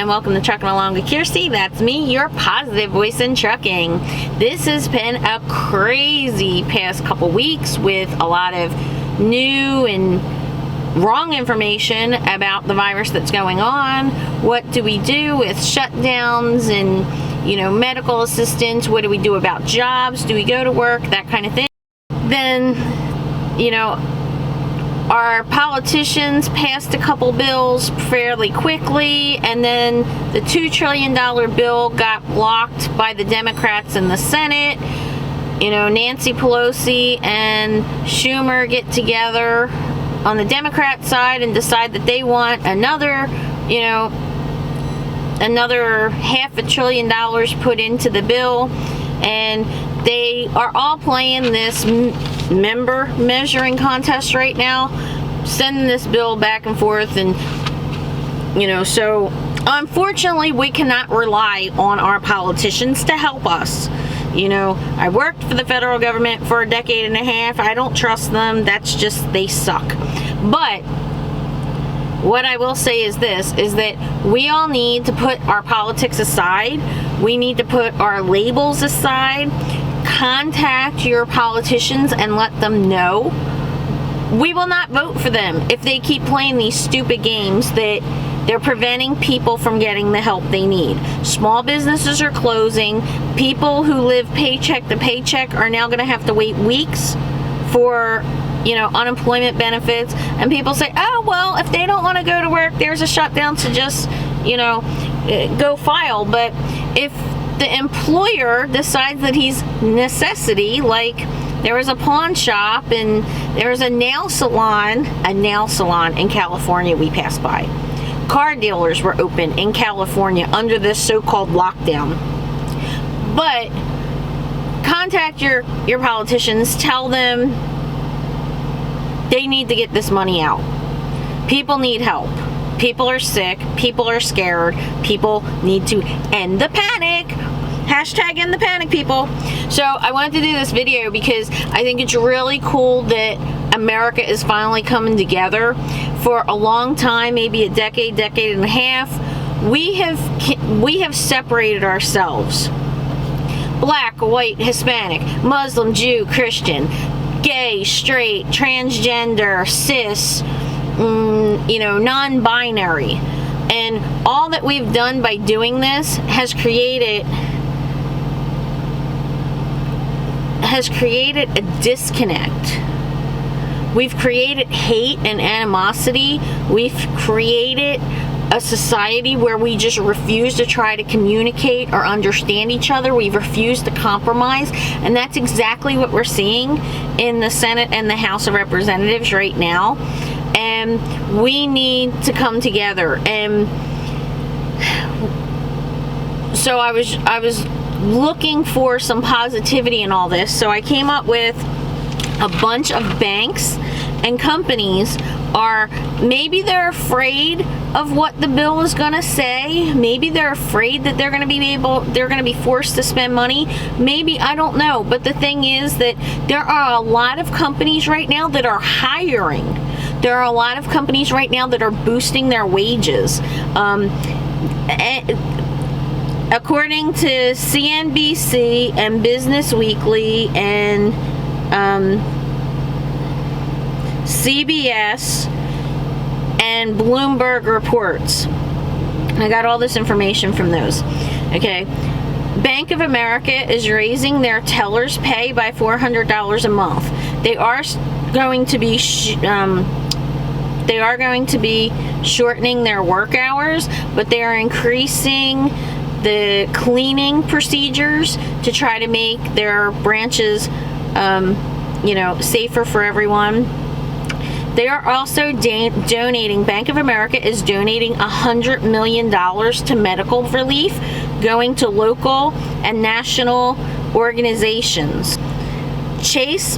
and welcome to Truckin' Along with Kearsey. That's me, your positive voice in trucking. This has been a crazy past couple weeks with a lot of new and wrong information about the virus that's going on. What do we do with shutdowns and, medical assistance? What do we do about jobs? Do we go to work? That kind of thing. Then, our politicians passed a couple bills fairly quickly, and then the $2 trillion bill got blocked by the Democrats in the Senate. Nancy Pelosi and Schumer get together on the Democrat side and decide that they want another $500 billion put into the bill, and they are all playing this member measuring contest right now, sending this bill back and forth, and so unfortunately we cannot rely on our politicians to help us. I worked for the federal government for a decade and a half. I don't trust them. That's just, they suck. But what I will say is this, is that we all need to put our politics aside. We need to put our labels aside. Contact your politicians and let them know. We will not vote for them if they keep playing these stupid games that they're preventing people from getting the help they need. Small businesses are closing. People who live paycheck to paycheck are now going to have to wait weeks for unemployment benefits, and people say, oh well, if they don't want to go to work, there's a shutdown, to just go file. But if the employer decides that he's necessity, like there was a pawn shop and there was a nail salon in California we passed by. Car dealers were open in California under this so-called lockdown. But contact your politicians, tell them they need to get this money out. People need help. People are sick. People are scared. People need to end the panic. Hashtag end the panic, people. So I wanted to do this video because I think it's really cool that America is finally coming together. For a long time, maybe a decade and a half, we have separated ourselves. Black, white, Hispanic, Muslim, Jew, Christian, gay, straight, transgender, cis, non-binary. And all that we've done by doing this has created a disconnect. We've created hate and animosity. We've created a society where we just refuse to try to communicate or understand each other. We've refused to compromise, and that's exactly what we're seeing in the Senate and the House of Representatives right now. And we need to come together. And so I was looking for some positivity in all this, so I came up with a bunch of banks and companies maybe they're afraid of what the bill is going to say. Maybe they're afraid that they're going to be forced to spend money. Maybe, I don't know. But the thing is that there are a lot of companies right now that are hiring. There are a lot of companies right now that are boosting their wages. According to CNBC and Business Weekly and CBS and Bloomberg reports, I got all this information from those. Okay, Bank of America is raising their tellers' pay by $400 a month. They are going to be shortening their work hours, but they are increasing the cleaning procedures to try to make their branches safer for everyone. They are also donating, Bank of America is donating $100 million to medical relief going to local and national organizations. Chase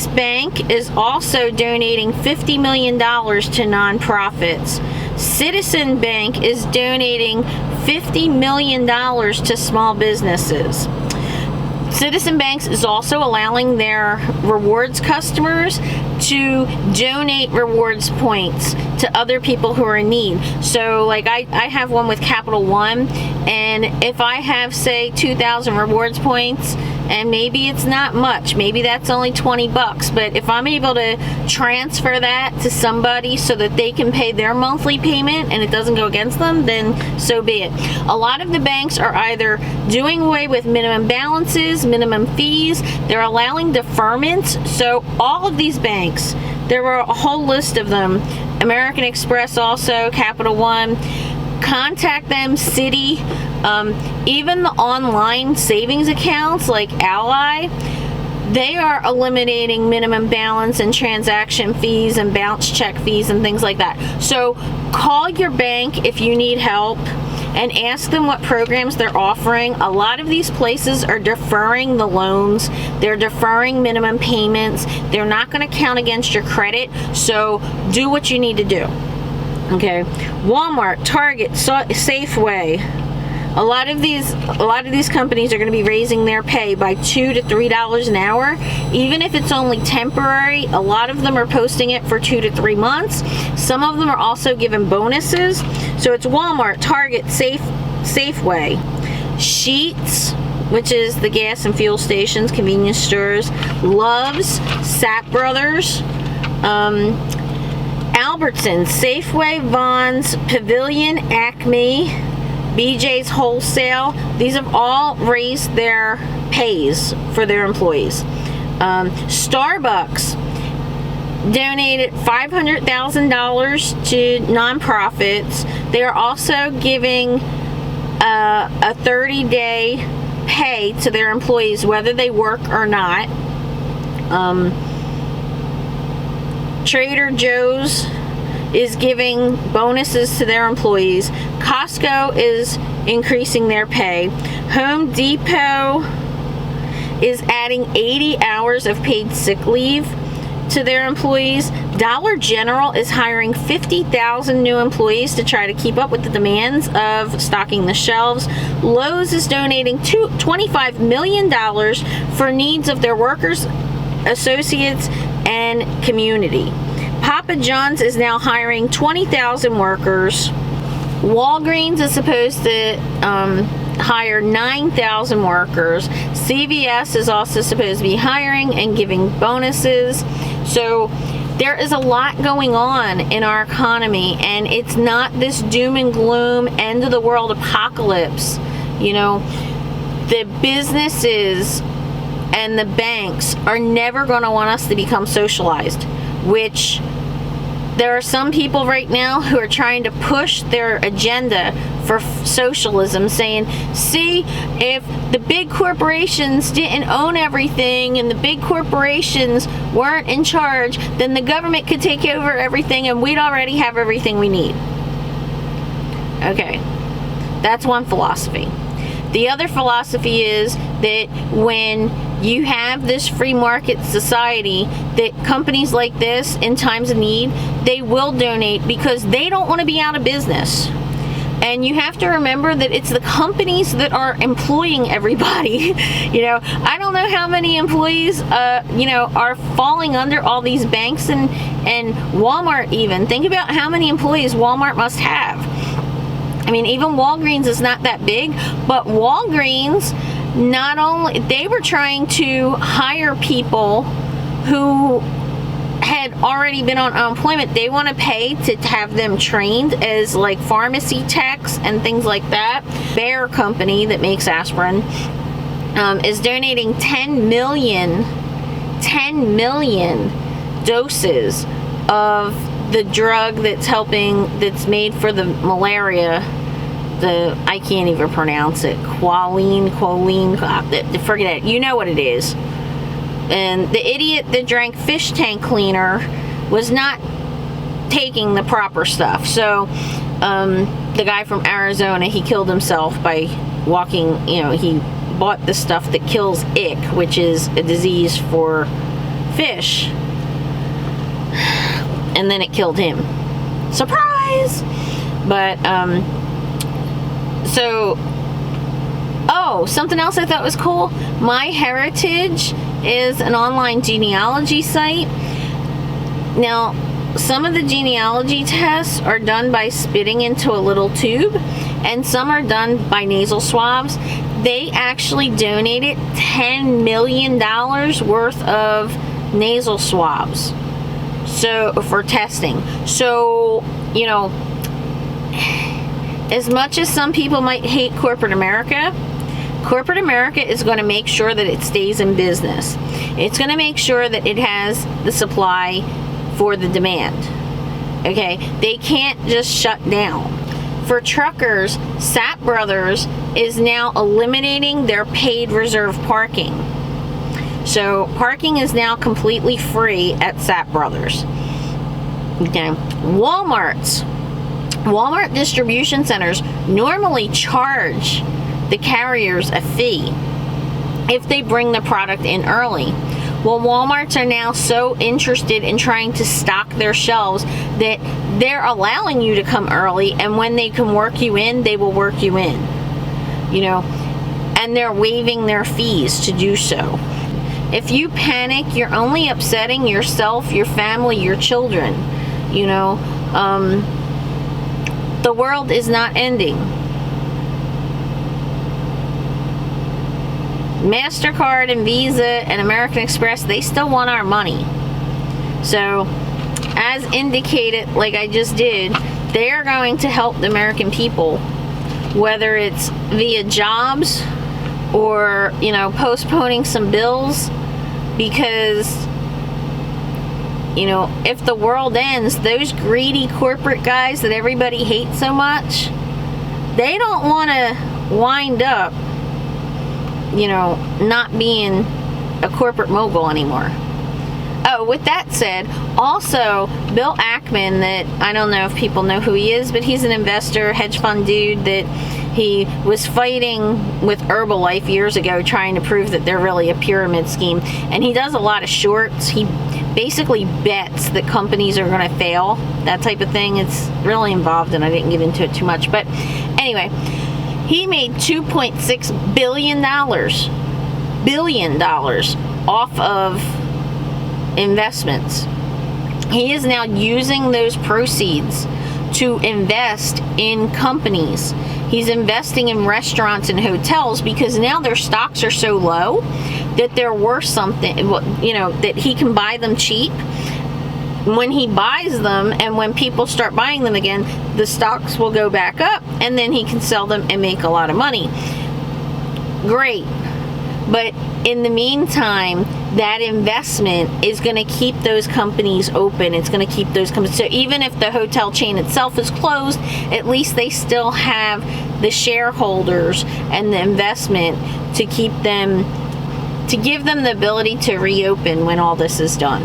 Bank is also donating $50 million to nonprofits. Citizen Bank is donating $50 million to small businesses. Citizen Banks is also allowing their rewards customers to donate rewards points to other people who are in need. So like I have one with Capital One, and if I have, say, 2,000 rewards points, and maybe it's not much, maybe that's only 20 bucks, but if I'm able to transfer that to somebody so that they can pay their monthly payment and it doesn't go against them, then so be it. A lot of the banks are either doing away with minimum balances, minimum fees, they're allowing deferments. So all of these banks, there were a whole list of them, American Express also, Capital One, contact them, Citi, even the online savings accounts like Ally, they are eliminating minimum balance and transaction fees and bounce check fees and things like that. So call your bank if you need help and ask them what programs they're offering. A lot of these places are deferring the loans, they're deferring minimum payments, they're not going to count against your credit, so do what you need to do. Okay, Walmart, Target, Safeway. A lot of these companies are going to be raising their pay by $2 to $3 an hour, even if it's only temporary. A lot of them are posting it for 2 to 3 months. Some of them are also given bonuses. So it's Walmart, Target, Safeway, Sheetz, which is the gas and fuel stations, convenience stores, Love's, Sap Brothers, Albertsons, Safeway, Vons, Pavilion, Acme, BJ's Wholesale. These have all raised their pays for their employees. Starbucks donated $500,000 to nonprofits. They are also giving a 30-day pay to their employees whether they work or not. Trader Joe's is giving bonuses to their employees. Costco is increasing their pay. Home Depot is adding 80 hours of paid sick leave to their employees. Dollar General is hiring 50,000 new employees to try to keep up with the demands of stocking the shelves. Lowe's is donating $25 million for needs of their workers, associates, and community. Papa John's is now hiring 20,000 workers. Walgreens is supposed to hire 9,000 workers. CVS is also supposed to be hiring and giving bonuses. So there is a lot going on in our economy, and it's not this doom and gloom end of the world apocalypse. You know, the businesses and the banks are never going to want us to become socialized, which there are some people right now who are trying to push their agenda for socialism, saying, see, if the big corporations didn't own everything and the big corporations weren't in charge, then the government could take over everything and we'd already have everything we need. Okay, that's one philosophy. The other philosophy is that when you have this free market society, that companies like this in times of need, they will donate because they don't want to be out of business. And you have to remember that it's the companies that are employing everybody. You know, I don't know how many employees, are falling under all these banks and Walmart even. Think about how many employees Walmart must have. I mean, even Walgreens is not that big, but Walgreens, not only, they were trying to hire people who had already been on unemployment. They want to pay to have them trained as like pharmacy techs and things like that. Bayer company that makes aspirin is donating 10 million doses of the drug that's made for the malaria. I can't even pronounce it. Qualine, forget it. You know what it is. And the idiot that drank fish tank cleaner was not taking the proper stuff. So the guy from Arizona, he killed himself by walking, he bought the stuff that kills ick, which is a disease for fish. And then it killed him. Surprise! But, something else I thought was cool. My Heritage is an online genealogy site. Now, some of the genealogy tests are done by spitting into a little tube, and some are done by nasal swabs. They actually donated $10 million worth of nasal swabs for testing. So, you know, as much as some people might hate corporate America is going to make sure that it stays in business. It's going to make sure that it has the supply for the demand. Okay, they can't just shut down. For truckers, Sapp Brothers is now eliminating their paid reserve parking. So parking is now completely free at Sapp Brothers. Okay, Walmart distribution centers normally charge the carriers a fee if they bring the product in early. Well, Walmarts are now so interested in trying to stock their shelves that they're allowing you to come early, and when they can work you in, they will work you in. You know, and they're waiving their fees to do so. If you panic, you're only upsetting yourself, your family, your children. You know, the world is not ending. MasterCard and Visa and American Express, they still want our money. So, as indicated, like I just did, they are going to help the American people, whether it's via jobs or, you know, postponing some bills, because, you know, if the world ends, those greedy corporate guys that everybody hates so much, they don't want to wind up, you know, not being a corporate mogul anymore. Oh, with that said, also, Bill Ackman, that I don't know if people know who he is, but he's an investor, hedge fund dude that he was fighting with Herbalife years ago, trying to prove that they're really a pyramid scheme. And he does a lot of shorts. He basically bets that companies are going to fail, that type of thing. It's really involved, and I didn't get into it too much. But anyway, he made $2.6 billion off of investments. He is now using those proceeds to invest in companies. He's investing in restaurants and hotels because now their stocks are so low that they're worth something, you know, that he can buy them cheap. When he buys them and when people start buying them again, the stocks will go back up, and then he can sell them and make a lot of money. Great. But in the meantime, that investment is going to keep those companies open. It's going to keep those companies. So even if the hotel chain itself is closed, at least they still have the shareholders and the investment to keep them, to give them the ability to reopen when all this is done.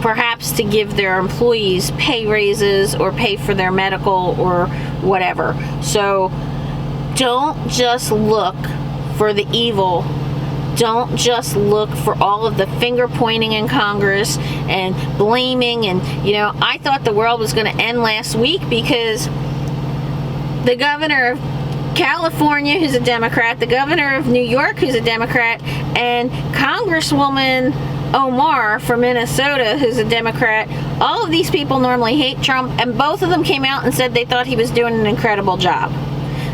Perhaps to give their employees pay raises or pay for their medical or whatever. So don't just look for the evil. Don't just look for all of the finger pointing in Congress and blaming. And, you know, I thought the world was going to end last week because the governor of California, who's a Democrat, the governor of New York, who's a Democrat, and Congresswoman Omar from Minnesota, who's a Democrat, all of these people normally hate Trump, and both of them came out and said they thought he was doing an incredible job.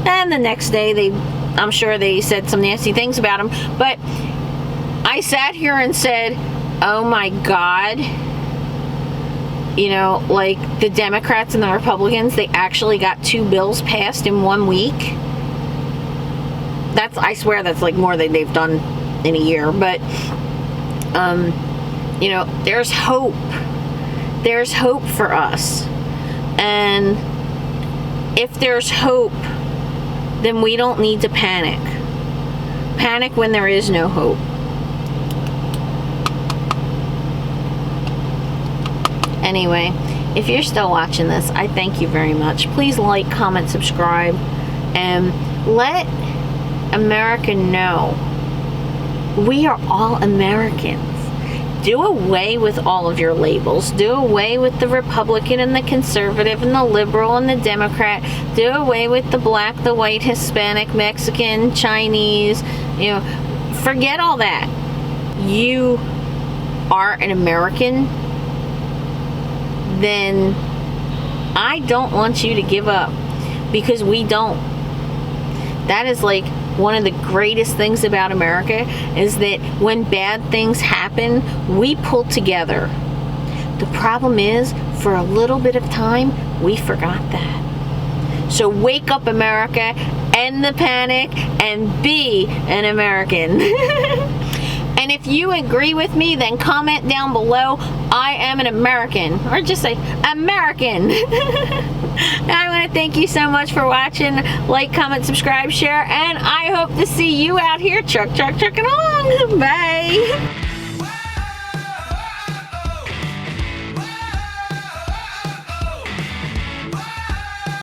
And the next day, I'm sure they said some nasty things about him, but I sat here and said, oh my God, you know, like the Democrats and the Republicans, they actually got 2 bills passed in 1 week. I swear that's like more than they've done in a year, but you know, there's hope. There's hope for us. And if there's hope, then we don't need to panic. Panic when there is no hope. Anyway, if you're still watching this, I thank you very much. Please like, comment, subscribe, and let America know we are all Americans. Do away with all of your labels. Do away with the Republican and the conservative and the liberal and the Democrat. Do away with the black, the white, Hispanic, Mexican, Chinese. You know, forget all that. You are an American, then I don't want you to give up, because we don't. That is like one of the greatest things about America, is that when bad things happen, we pull together. The problem is, for a little bit of time, we forgot that. So wake up, America, end the panic, and be an American. And if you agree with me, then comment down below, I am an American, or just say American. I want to thank you so much for watching. Like, comment, subscribe, share, and I hope to see you out here trucking along. Bye.